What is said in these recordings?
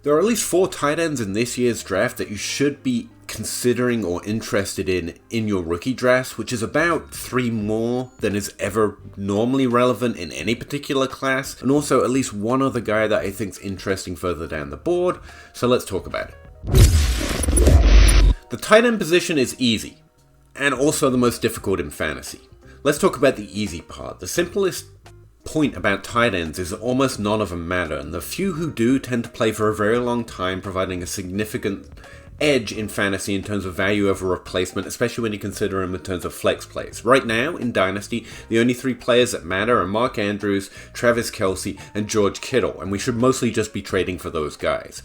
There are at least 4 tight ends in this year's draft that you should be considering or interested in your rookie drafts, which is about 3 more than is ever normally relevant in any particular class, and also at least one other guy that I think is interesting further down the board, so let's talk about it. The tight end position is easy, and also the most difficult in fantasy. Let's talk about the easy part. The simplest point about tight ends is that almost none of them matter, and the few who do tend to play for a very long time, providing a significant edge in fantasy in terms of value over replacement, especially when you consider them in terms of flex plays. Right now, in Dynasty, the only 3 players that matter are Mark Andrews, Travis Kelce, and George Kittle, and we should mostly just be trading for those guys.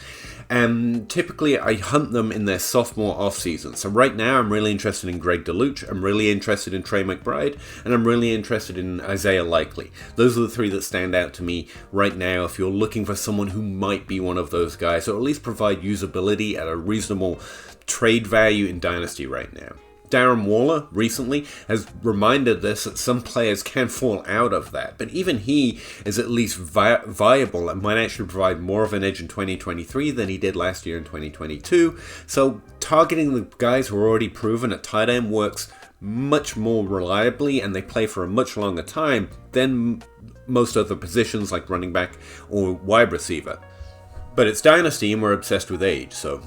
And typically, I hunt them in their sophomore offseason. So right now, I'm really interested in Greg DeLuch, I'm really interested in Trey McBride, and I'm really interested in Isaiah Likely. Those are the 3 that stand out to me right now if you're looking for someone who might be one of those guys, or at least provide usability at a reasonable trade value in Dynasty right now. Darren Waller recently has reminded us that some players can fall out of that, but even he is at least viable and might actually provide more of an edge in 2023 than he did last year in 2022. So targeting the guys who are already proven at tight end works much more reliably, and they play for a much longer time than most other positions like running back or wide receiver. But it's Dynasty and we're obsessed with age, so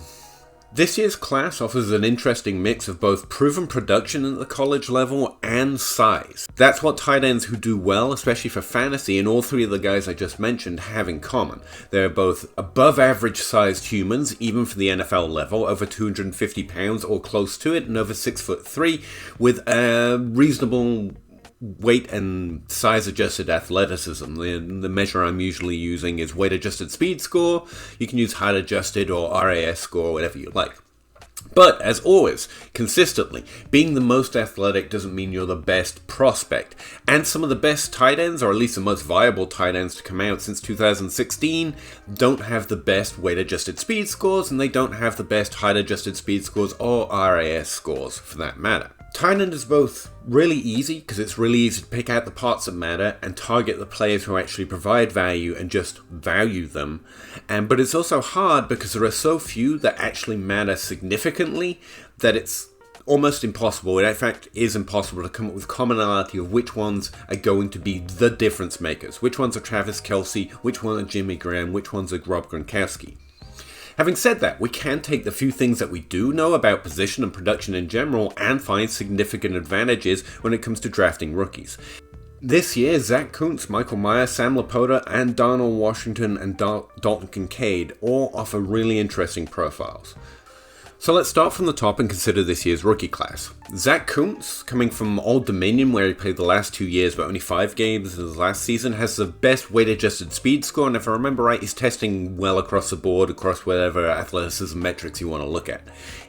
this year's class offers an interesting mix of both proven production at the college level and size. That's what tight ends who do well, especially for fantasy, and all 3 of the guys I just mentioned have in common. They're both above average sized humans, even for the NFL level, over 250 pounds or close to it, and over 6'3", with a reasonable weight and size adjusted athleticism. The measure I'm usually using is weight adjusted speed score. You can use height adjusted or RAS score, whatever you like. But as always, consistently, being the most athletic doesn't mean you're the best prospect. And some of the best tight ends, or at least the most viable tight ends to come out since 2016, don't have the best weight adjusted speed scores, and they don't have the best height adjusted speed scores or RAS scores for that matter. Tight end is both really easy, because it's really easy to pick out the parts that matter and target the players who actually provide value and just value them. But it's also hard because there are so few that actually matter significantly that it's almost impossible. It in fact is impossible to come up with commonality of which ones are going to be the difference makers. Which ones are Travis Kelce, which ones are Jimmy Graham, which ones are Rob Gronkowski. Having said that, we can take the few things that we do know about position and production in general and find significant advantages when it comes to drafting rookies. This year, Zach Kuntz, Michael Mayer, Sam Laporta, and Darnell Washington and Dalton Kincaid all offer really interesting profiles. So let's start from the top and consider this year's rookie class. Zach Kuntz, coming from Old Dominion where he played the last 2 years but only 5 games in his last season, has the best weight adjusted speed score, and if I remember right, he's testing well across the board, across whatever athleticism metrics you want to look at.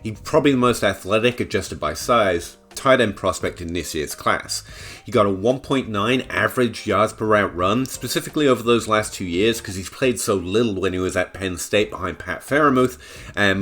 He's probably the most athletic adjusted by size tight end prospect in this year's class. He got a 1.9 average yards per route run, specifically over those last 2 years, because he's played so little when he was at Penn State behind Pat Freiermuth,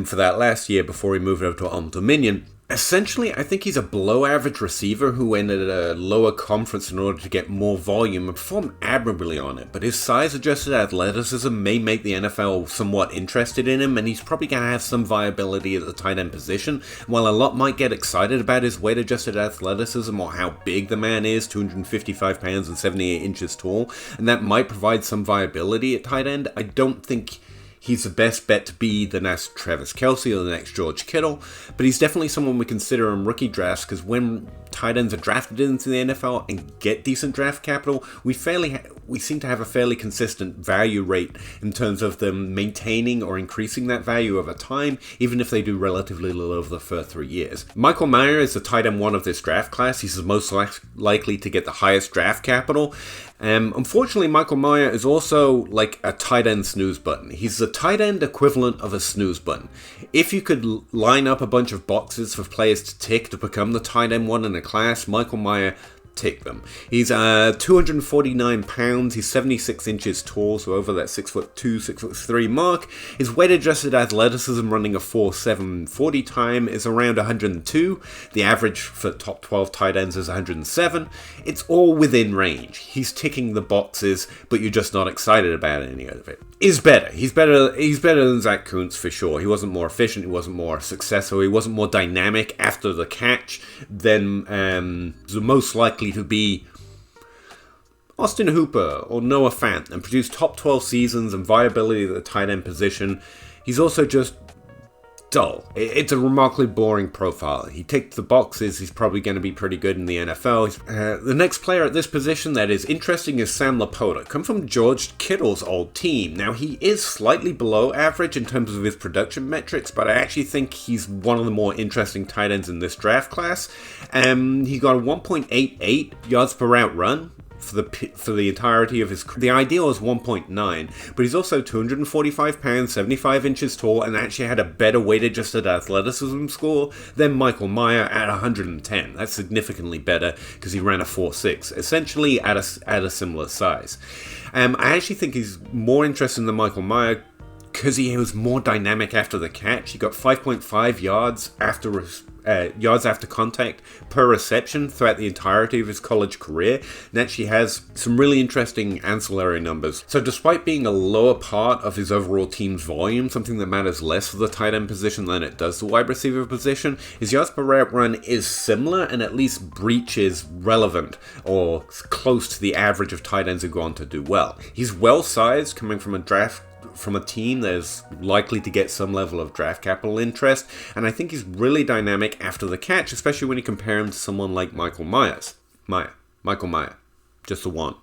for that last year before he moved over to Old Dominion. Essentially, I think he's a below-average receiver who entered a lower conference in order to get more volume and performed admirably on it, but his size-adjusted athleticism may make the NFL somewhat interested in him, and he's probably going to have some viability at the tight end position. While a lot might get excited about his weight-adjusted athleticism or how big the man is, 255 pounds and 78 inches tall, and that might provide some viability at tight end, I don't think he's the best bet to be the next Travis Kelce or the next George Kittle, but he's definitely someone we consider in rookie drafts, because when tight ends are drafted into the NFL and get decent draft capital, we seem to have a fairly consistent value rate in terms of them maintaining or increasing that value over time, even if they do relatively little over the first 3 years. Michael Mayer is the tight end 1 of this draft class. He's the most likely to get the highest draft capital. Unfortunately, Michael Mayer is also like a tight end snooze button. He's the tight end equivalent of a snooze button. If you could line up a bunch of boxes for players to tick to become the tight end 1 in a class, Michael Mayer tick them. He's 249 pounds, he's 76 inches tall, so over that 6'2", 6'3" mark. His weight-adjusted athleticism running a 4.7 40 time is around 102. The average for top 12 tight ends is 107. It's all within range. He's ticking the boxes, but you're just not excited about any of it. He's better. He's better than Zach Kuntz for sure. He wasn't more efficient, he wasn't more successful, he wasn't more dynamic after the catch than the most likely to be Austin Hooper or Noah Fant, and produced top 12 seasons and viability at the tight end position. He's also just dull. It's a remarkably boring profile. He ticked the boxes. He's probably going to be pretty good in the NFL. The next player at this position that is interesting is Sam Laporta, come from George Kittle's old team. Now, he is slightly below average in terms of his production metrics, but I actually think he's one of the more interesting tight ends in this draft class. He got a 1.88 yards per route run for the entirety of his career. The ideal is 1.9, but he's also 245 pounds, 75 inches tall, and actually had a better weight-adjusted athleticism score than Michael Mayer at 110. That's significantly better because he ran a 4.6, essentially at a similar size. I actually think he's more interesting than Michael Mayer because he was more dynamic after the catch. He got 5.5 yards after contact per reception throughout the entirety of his college career, and actually has some really interesting ancillary numbers. So despite being a lower part of his overall team's volume, something that matters less for the tight end position than it does the wide receiver position, his yards per route run is similar and at least breaches relevant or close to the average of tight ends who go on to do well. He's well sized, coming from a team that is likely to get some level of draft capital interest, and I think he's really dynamic after the catch, especially when you compare him to someone like Michael Mayer, just the one.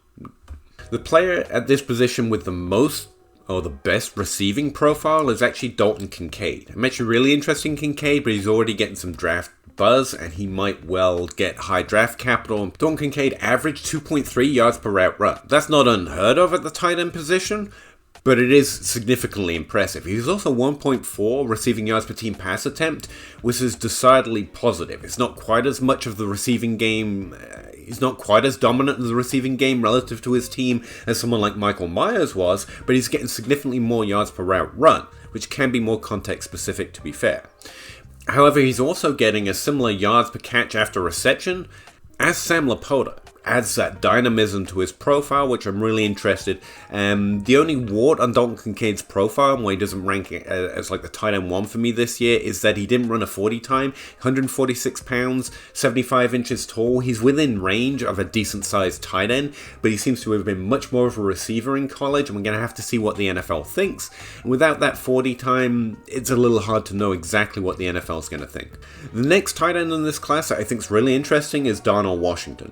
The player at this position with the most or the best receiving profile is actually Dalton Kincaid. I'm actually really interested in Kincaid, but he's already getting some draft buzz, and he might well get high draft capital. Dalton Kincaid averaged 2.3 yards per route run. That's not unheard of at the tight end position, but it is significantly impressive. He's also 1.4 receiving yards per team pass attempt, which is decidedly positive. It's not quite as much of the receiving game, he's not quite as dominant in the receiving game relative to his team as someone like Michael Myers was, but he's getting significantly more yards per route run, which can be more context specific to be fair. However, he's also getting a similar yards per catch after reception as Sam Laporta. Adds that dynamism to his profile, which I'm really interested. The only wart on Dalton Kincaid's profile, why he doesn't rank as like the tight end 1 for me this year, is that he didn't run a 40 time, 146 pounds, 75 inches tall. He's within range of a decent sized tight end, but he seems to have been much more of a receiver in college, and we're going to have to see what the NFL thinks. And without that 40 time, it's a little hard to know exactly what the NFL is going to think. The next tight end in this class that I think is really interesting is Darnell Washington.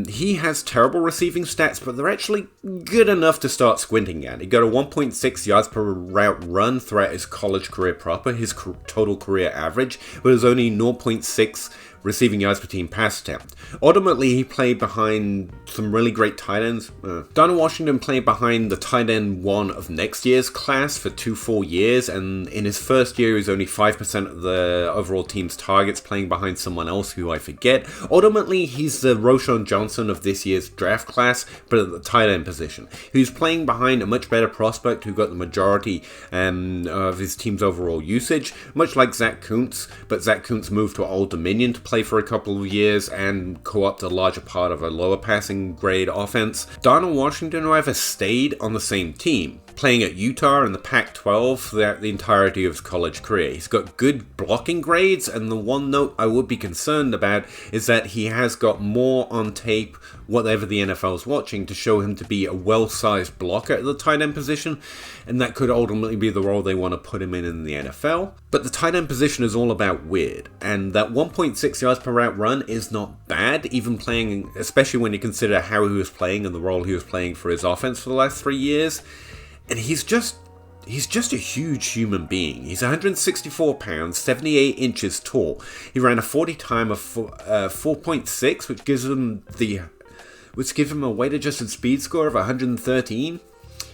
He has terrible receiving stats, but they're actually good enough to start squinting at. He got a 1.6 yards per route run throughout his college career proper, his total career average, but it was only 0.6 receiving yards per team pass attempt. Ultimately, he played behind some really great tight ends. Darnell Washington played behind the tight end 1 of next year's class for 2 full years, and in his first year, he was only 5% of the overall team's targets, playing behind someone else who I forget. Ultimately, he's the Roschon Johnson of this year's draft class, but at the tight end position. He was playing behind a much better prospect who got the majority of his team's overall usage, much like Zach Kuntz, but Zach Kuntz moved to Old Dominion to play for a couple of years and co-opt a larger part of a lower passing grade offense. Darnell Washington, however, stayed on the same team, playing at Utah in the Pac-12 throughout the entirety of his college career. He's got good blocking grades, and the one note I would be concerned about is that he has got more on tape, whatever the NFL is watching, to show him to be a well-sized blocker at the tight end position, and that could ultimately be the role they want to put him in the NFL. But the tight end position is all about weird, and that 1.6 yards per route run is not bad, even playing, especially when you consider how he was playing and the role he was playing for his offense for the last 3 years. And he's just a huge human being. He's 164 pounds, 78 inches tall. He ran a 40 time of 4.6, which gives him a weight-adjusted speed score of 113.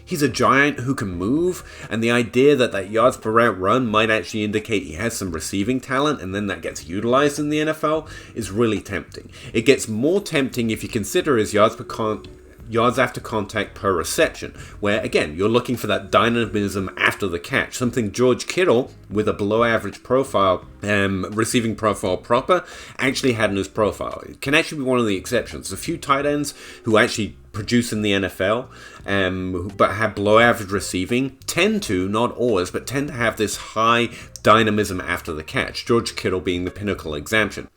He's a giant who can move, and the idea that that yards per route run might actually indicate he has some receiving talent, and then that gets utilized in the NFL, is really tempting. It gets more tempting if you consider his yards after contact per reception, where again, you're looking for that dynamism after the catch, something George Kittle, with a below average profile, receiving profile proper, actually had in his profile. It can actually be one of the exceptions. A few tight ends who actually produce in the NFL, but have below average receiving, tend to, not always, but tend to have this high dynamism after the catch, George Kittle being the pinnacle example.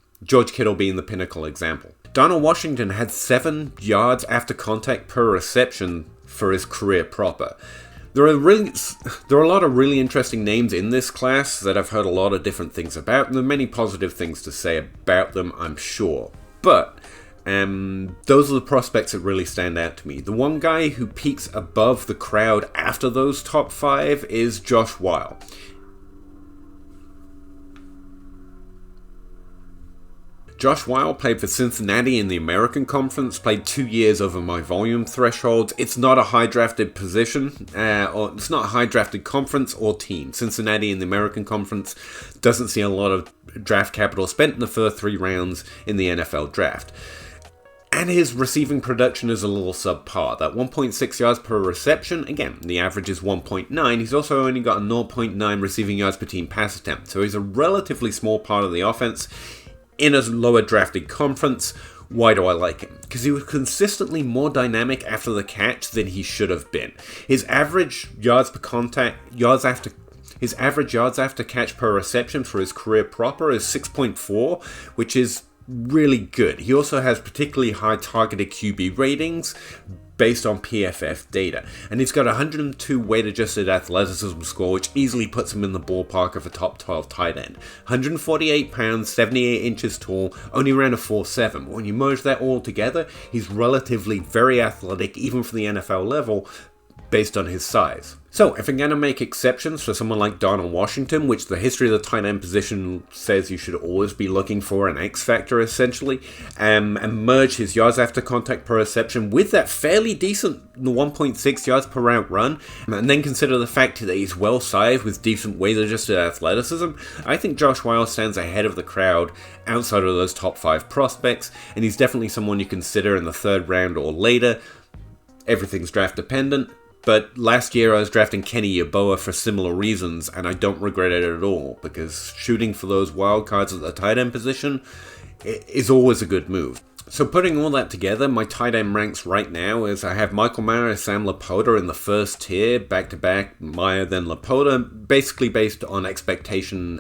Donald Washington had 7 yards after contact per reception for his career proper. There are a lot of really interesting names in this class that I've heard a lot of different things about, and there are many positive things to say about them, I'm sure. But those are the prospects that really stand out to me. The one guy who peaks above the crowd after those top 5 is Josh Weil. Josh Weil played for Cincinnati in the American Conference, played 2 years over my volume thresholds. It's not a high drafted position, or it's not a high drafted conference or team. Cincinnati in the American Conference doesn't see a lot of draft capital spent in the first 3 rounds in the NFL draft. And his receiving production is a little subpar. That 1.6 yards per reception, again, the average is 1.9. He's also only got a 0.9 receiving yards per team pass attempt. So he's a relatively small part of the offense in a lower drafted conference. Why do I like him? Because he was consistently more dynamic after the catch than he should have been. His average yards after catch per reception for his career proper is 6.4, which is really good. He also has particularly high targeted QB ratings based on PFF data, and he's got a 102 weight-adjusted athleticism score, which easily puts him in the ballpark of a top 12 tight end. 148 pounds, 78 inches tall, only ran a 4.7. But when you merge that all together, he's relatively very athletic, even for the NFL level, based on his size. So, if I'm going to make exceptions for someone like Donald Washington, which the history of the tight end position says you should always be looking for an X factor, essentially, and merge his yards after contact per reception with that fairly decent 1.6 yards per route run, and then consider the fact that he's well-sized with decent weight-adjusted athleticism, I think Josh Weil stands ahead of the crowd outside of those top 5 prospects, and he's definitely someone you consider in the 3rd round or later. Everything's draft dependent. But last year I was drafting Kenny Yeboah for similar reasons, and I don't regret it at all, because shooting for those wild cards at the tight end position is always a good move. So putting all that together, my tight end ranks right now is I have Michael Mayer, Sam Laporta in the first tier, back-to-back Mayer then Laporta, basically based on expectation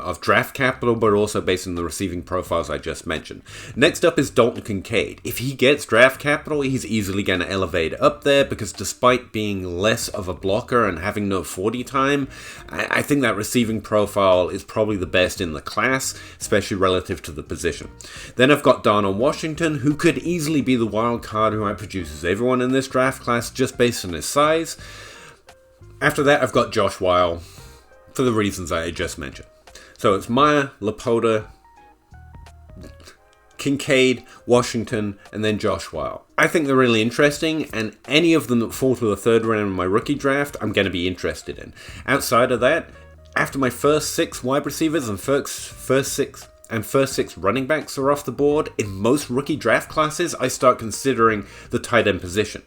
of draft capital, but also based on the receiving profiles I just mentioned. Next up is Dalton Kincaid. If he gets draft capital, he's easily going to elevate up there, because despite being less of a blocker and having no 40 time, I think that receiving profile is probably the best in the class, especially relative to the position. Then I've got Donald Washington, who could easily be the wild card who outproduces everyone in this draft class just based on his size. After that, I've got Josh Weil for the reasons I just mentioned. So it's Mayer, Laporta, Kincaid, Washington, and then Josh Weil. I think they're really interesting, and any of them that fall to the 3rd round in my rookie draft, I'm going to be interested in. Outside of that, after my first 6 wide receivers and first six running backs are off the board, in most rookie draft classes, I start considering the tight end position.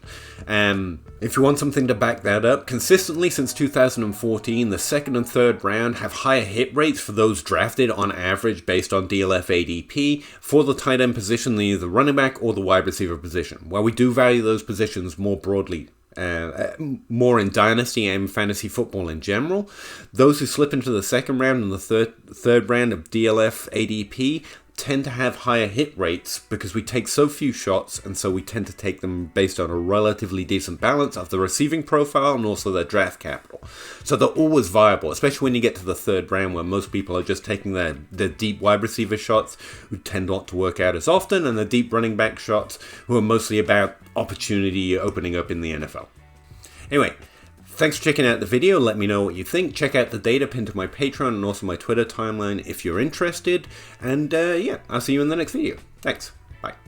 If you want something to back that up, consistently since 2014, the 2nd and 3rd round have higher hit rates for those drafted on average based on DLF ADP for the tight end position than either the running back or the wide receiver position. While we do value those positions more broadly, more in dynasty and fantasy football in general, those who slip into the 2nd round and the third round of DLF ADP tend to have higher hit rates because we take so few shots, and so we tend to take them based on a relatively decent balance of the receiving profile and also their draft capital. So they're always viable, especially when you get to the 3rd round, where most people are just taking their deep wide receiver shots, who tend not to work out as often, and the deep running back shots, who are mostly about opportunity opening up in the NFL. Anyway, thanks for checking out the video. Let me know what you think. Check out the data pinned to my Patreon and also my Twitter timeline if you're interested. And yeah, I'll see you in the next video. Thanks. Bye.